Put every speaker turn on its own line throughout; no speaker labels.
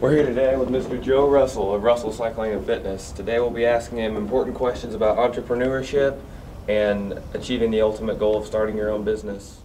We're here today with Mr. Joe Russell of Russell Cycling and Fitness. Today we'll be asking him important questions about entrepreneurship and achieving the ultimate goal of starting your own business.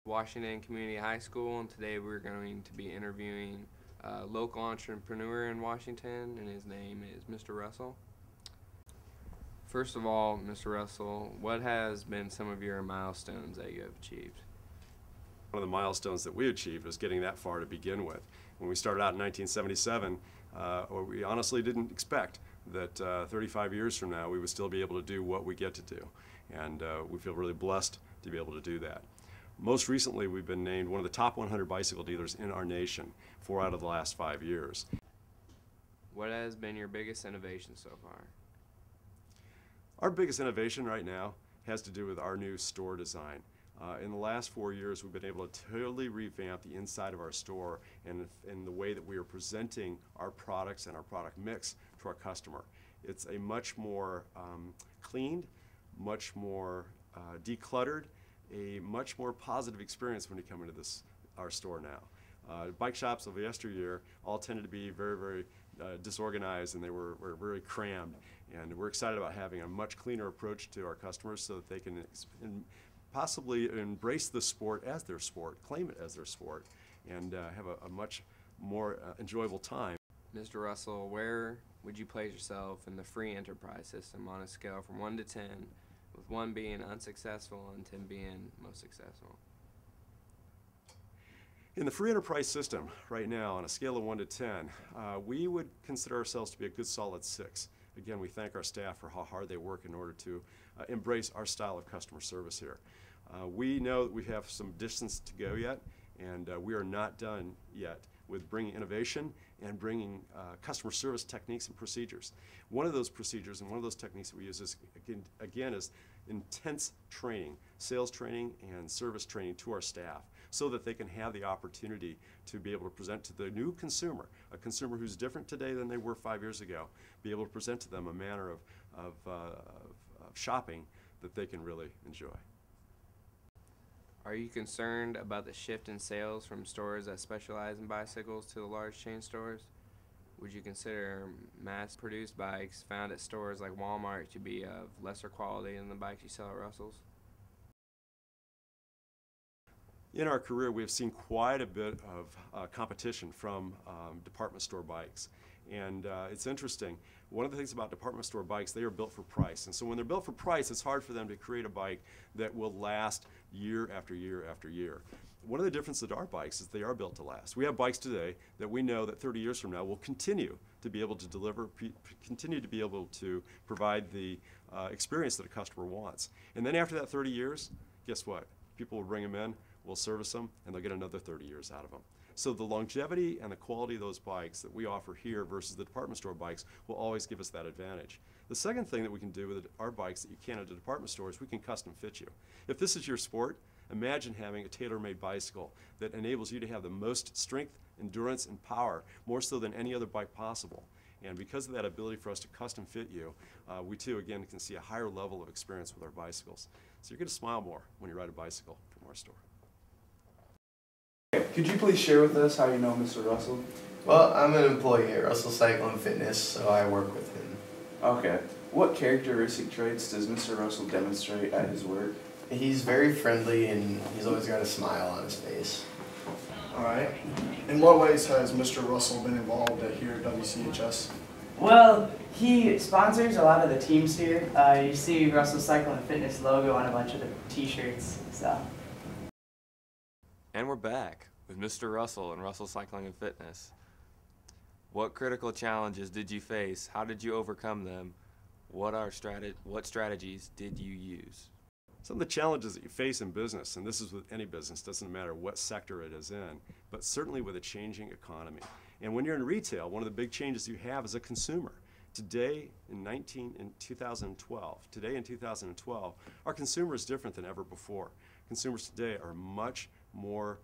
Washington Community High School, and today we're going to be interviewing a local entrepreneur in Washington, and his name is Mr. Russell. First of all, Mr. Russell, what has been some of your milestones that you have achieved?
One of the milestones that we achieved was getting that far to begin with. When we started out in 1977, we honestly didn't expect that 35 years from now we would still be able to do what we get to do, and we feel really blessed to be able to do that. Most recently, we've been named one of the top 100 bicycle dealers in our nation 4 out of the last 5 years.
What has been your biggest innovation so far?
Our biggest innovation right now has to do with our new store design. In the last 4 years, we've been able to totally revamp the inside of our store and in the way that we are presenting our products and our product mix to our customer. It's a much more cleaned, much more decluttered, a much more positive experience when you come into our store now. Bike shops of yesteryear all tended to be very disorganized, and they were very crammed. And we're excited about having a much cleaner approach to our customers so that they can possibly embrace the sport as their sport, claim it as their sport, and have a much more enjoyable time.
Mr. Russell, where would you place yourself in the free enterprise system on a scale from 1 to 10, with 1 being unsuccessful and 10 being most successful?
In the free enterprise system right now, on a scale of 1 to 10, we would consider ourselves to be a good solid 6. Again, we thank our staff for how hard they work in order to embrace our style of customer service here. We know that we have some distance to go yet, and we are not done yet with bringing innovation and bringing customer service techniques and procedures. One of those procedures and one of those techniques that we use is, again, is intense training, sales training and service training to our staff, so that they can have the opportunity to be able to present to the new consumer, a consumer who's different today than they were 5 years ago, be able to present to them a manner of shopping that they can really enjoy.
Are you concerned about the shift in sales from stores that specialize in bicycles to the large chain stores? Would you consider mass-produced bikes found at stores like Walmart to be of lesser quality than the bikes you sell at Russell's?
In our career, we have seen quite a bit of competition from department store bikes. And it's interesting. One of the things about department store bikes, they are built for price. And so when they're built for price, it's hard for them to create a bike that will last year after year after year. One of the differences with our bikes is they are built to last. We have bikes today that we know that 30 years from now will continue to be able to deliver, continue to be able to provide the experience that a customer wants. And then after that 30 years, guess what? People will bring them in, we'll service them, and they'll get another 30 years out of them. So the longevity and the quality of those bikes that we offer here versus the department store bikes will always give us that advantage. The second thing that we can do with our bikes that you can't at the department store is we can custom fit you. If this is your sport, imagine having a tailor-made bicycle that enables you to have the most strength, endurance, and power, more so than any other bike possible. And because of that ability for us to custom fit you, we too, again, can see a higher level of experience with our bicycles. So you're going to smile more when you ride a bicycle from our store.
Could you please share with us how you know Mr. Russell?
Well, I'm an employee at Russell Cycle and Fitness, so I work with him.
Okay. What characteristic traits does Mr. Russell demonstrate at his work?
He's very friendly and he's always got a smile on his face.
Alright. In what ways has Mr. Russell been involved here at WCHS?
Well, he sponsors a lot of the teams here. You see Russell Cycle and Fitness logo on a bunch of the t-shirts, so.
And we're back with Mr. Russell and Russell Cycling and Fitness. What critical challenges did you face? How did you overcome them? What strategies did you use?
Some of the challenges that you face in business, and this is with any business, doesn't matter what sector it is in, but certainly with a changing economy. And when you're in retail, one of the big changes you have as a consumer Today, in 2012, our consumer is different than ever before. Consumers today are much more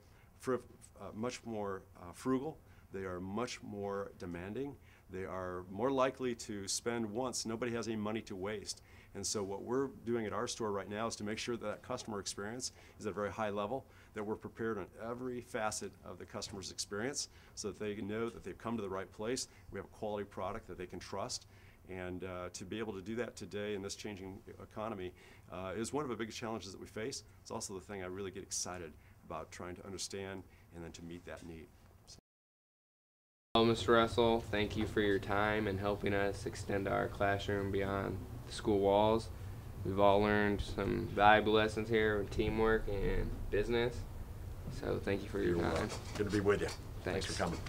frugal. They are much more demanding. They are more likely to spend once. Nobody has any money to waste. And so what we're doing at our store right now is to make sure that that customer experience is at a very high level, that we're prepared on every facet of the customer's experience so that they know that they've come to the right place. We have a quality product that they can trust. And to be able to do that today in this changing economy is one of the biggest challenges that we face. It's also the thing I really get excited about trying to understand and then to meet that need.
Well, Mr. Russell, thank you for your time and helping us extend our classroom beyond the school walls. We've all learned some valuable lessons here with teamwork and business. So thank you for your time.
Good to be with you.
Thanks
for coming.